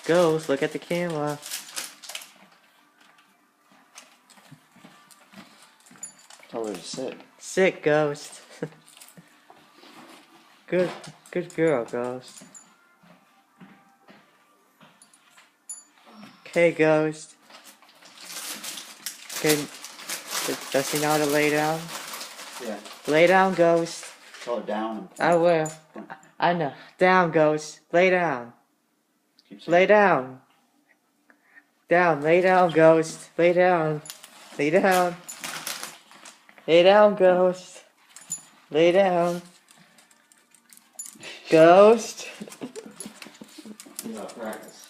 Ghost, look at the camera. Tell her to sit. Sit, Ghost. Good girl, Ghost. Okay, Ghost. Does he know how to lay down? Yeah. Lay down, Ghost. Tell her down. I will. I know. Down, Ghost. Lay down. Keep saying Lay down. Down. Lay down, Ghost. Lay down. Lay down. Lay down, Ghost. Lay down. Ghost. You got practice.